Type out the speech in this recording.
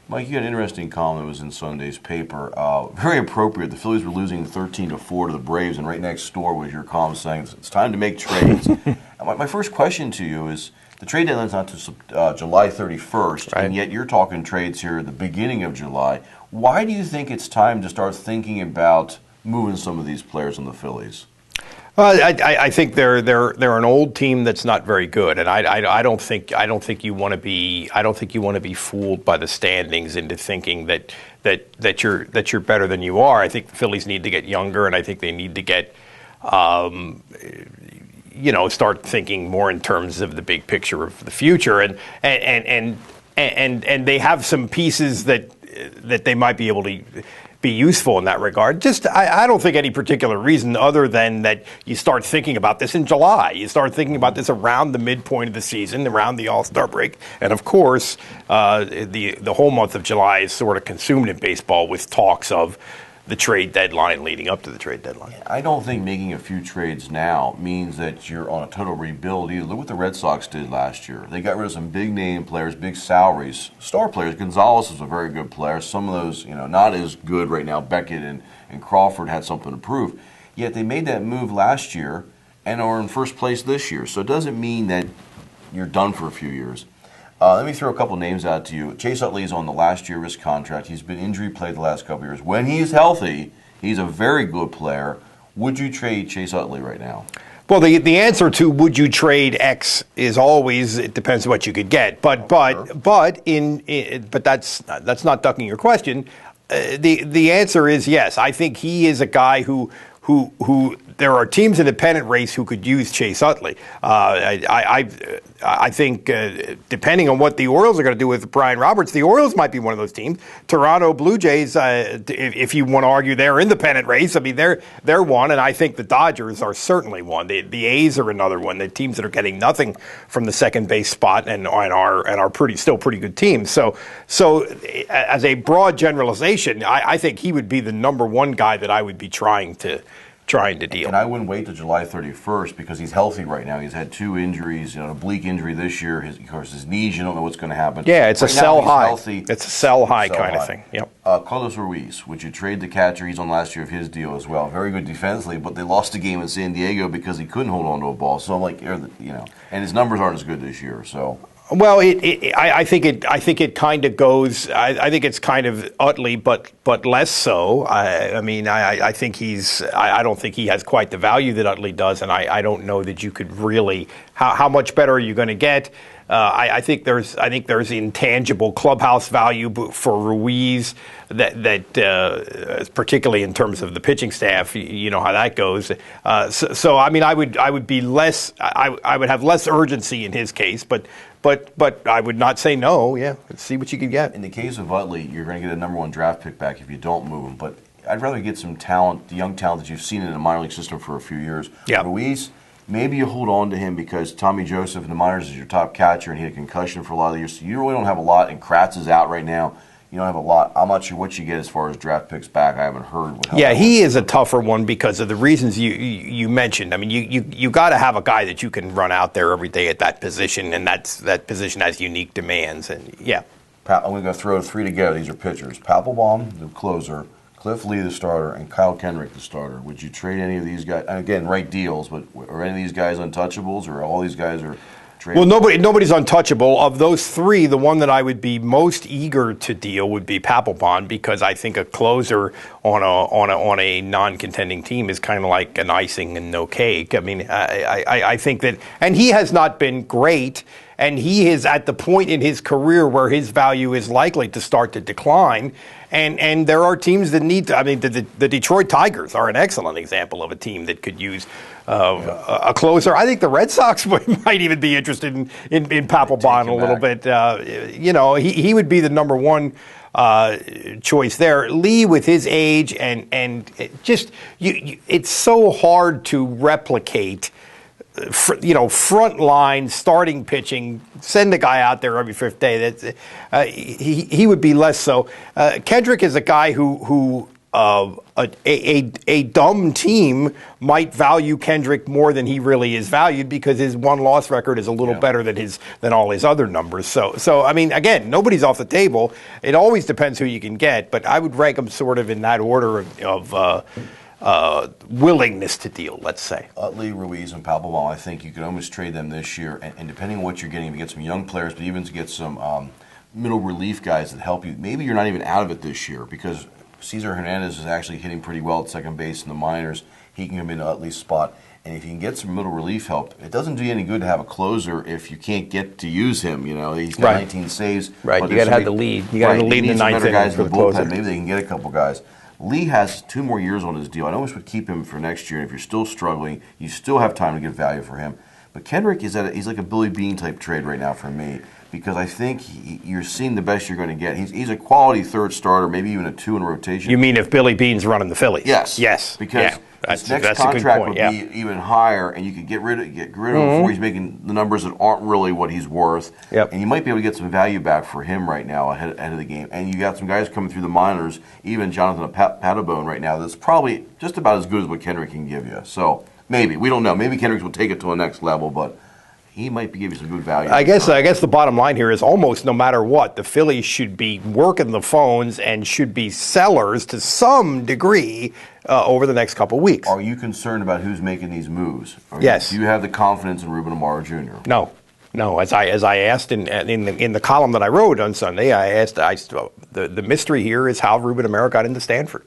Mike, you had an interesting column that was in Sunday's paper. Very appropriate. The Phillies were losing 13-4 to the Braves, and right next door was your column saying it's time to make trades. My first question to you is, the trade deadline's not to July 31st, right, and yet you're talking trades here at the beginning of July. Why do you think it's time to start thinking about moving some of these players in the Phillies? Well, I think they're an old team that's not very good, and I don't think you want to be fooled by the standings into thinking that you're better than you are. I think the Phillies need to get younger, and I think they need to get start thinking more in terms of the big picture of the future, and they have some pieces that they might be able to be useful in that regard. Just, I don't think any particular reason other than that you start thinking about this in July. You start thinking about this around the midpoint of the season, around the All-Star break. And of course, the whole month of July is sort of consumed in baseball with talks of the trade deadline leading up to the trade deadline. I don't think making a few trades now means that you're on a total rebuild either. Look what the Red Sox did last year. They got rid of some big name players, big salaries, star players. Gonzalez is a very good player. Some of those, not as good right now. Beckett and Crawford had something to prove. Yet they made that move last year and are in first place this year. So it doesn't mean that you're done for a few years. Let me throw a couple names out to you. Chase Utley's on the last year of his contract. He's been injury-plagued the last couple years. When he's healthy, he's a very good player. Would you trade Chase Utley right now? Well, the answer to would you trade X is always, it depends on what you could get. But that's not ducking your question. The answer is yes. I think he is a guy who there are teams in the pennant race who could use Chase Utley. I think depending on what the Orioles are going to do with Brian Roberts, the Orioles might be one of those teams. Toronto Blue Jays, if you want to argue they're in the pennant race, I mean they're one, and I think the Dodgers are certainly one. The A's are another one. The teams that are getting nothing from the second base spot and are still pretty good teams. So as a broad generalization, I think he would be the number one guy that I would be trying to deal. And I wouldn't wait till July 31st because he's healthy right now. He's had 2 injuries, a oblique injury this year. Of course, his knees, you don't know what's going to happen. Yeah, it's right a sell high. Healthy. It's a sell high kind of thing. Yep. Carlos Ruiz, would you trade the catcher? He's on last year of his deal as well. Very good defensively, but they lost a game in San Diego because he couldn't hold on to a ball. So, and his numbers aren't as good this year. So. Well, I think it kind of goes. I think it's kind of Utley, but less so. I think I don't think he has quite the value that Utley does, and I don't know that you could really. How much better are you going to get? I think there's intangible clubhouse value for Ruiz that particularly in terms of the pitching staff, you know how that goes. So I would be less. I would have less urgency in his case, but I would not say no. Yeah, let's see what you can get. In the case of Utley, you're going to get a number 1 draft pick back if you don't move him. But I'd rather get some talent, the young talent that you've seen in the minor league system for a few years. Yeah. Ruiz, maybe you hold on to him because Tommy Joseph in the minors is your top catcher, and he had a concussion for a lot of the years. So you really don't have a lot, and Kratz is out right now. You don't have a lot. I'm not sure what you get as far as draft picks back. I haven't heard. He is a tougher one because of the reasons you mentioned. I mean, you got to have a guy that you can run out there every day at that position, and that position has unique demands. And yeah, I'm going to throw 3 together. These are pitchers: Papelbon, the closer; Cliff Lee, the starter; and Kyle Kendrick, the starter. Would you trade any of these guys? And again, right deals, but are any of these guys untouchables, or all these guys are? Well, nobody's untouchable. Of those 3, the one that I would be most eager to deal would be Papelbon because I think a closer on a non-contending team is kind of like an icing and no cake. I mean, I think that, and he has not been great, and he is at the point in his career where his value is likely to start to decline. And there are teams that need to. I mean, the Detroit Tigers are an excellent example of a team that could use a closer. I think the Red Sox might even be interested in Papelbon a little bit. He would be the number 1 choice there. Lee, with his age and it's so hard to replicate. Front line starting pitching, send a guy out there every 5th day. He would be less so. Kendrick is a guy who a dumb team might value Kendrick more than he really is valued because his one-loss record is a little better than all his other numbers. So I mean, again, nobody's off the table. It always depends who you can get, but I would rank them sort of in that order of willingness to deal, let's say. Utley, Ruiz, and Papelbon, I think you could almost trade them this year, and depending on what you're getting, to get some young players, but even to get some middle relief guys that help you. Maybe you're not even out of it this year because Cesar Hernandez is actually hitting pretty well at second base in the minors. He can come into Utley's spot. And if you can get some middle relief help, it doesn't do you any good to have a closer if you can't get to use him. You know, he's got 19 saves. Right, you got to have the lead. You got to have the lead in the ninth inning for the closer. Maybe they can get a couple guys. Lee has 2 more years on his deal. I almost would keep him for next year. And if you're still struggling, you still have time to get value for him. But Kendrick he's like a Billy Bean type trade right now for me. Because I think you're seeing the best you're going to get. He's a quality third starter, maybe even a 2 in rotation. You mean if Billy Bean's running the Phillies? Yes. Because his next contract would be even higher, and you could get rid of him before he's making the numbers that aren't really what he's worth. Yep. And you might be able to get some value back for him right now ahead of the game. And you got some guys coming through the minors, even Jonathan Pattabone right now, that's probably just about as good as what Kendrick can give you. So maybe. We don't know. Maybe Kendrick will take it to a next level, but he might give you some good value. I guess the bottom line here is almost no matter what, the Phillies should be working the phones and should be sellers to some degree over the next couple of weeks. Are you concerned about who's making these moves? Yes. Do you have the confidence in Ruben Amaro Jr.? No. As I asked in the column that I wrote on Sunday, I asked the mystery here is how Ruben Amaro got into Stanford.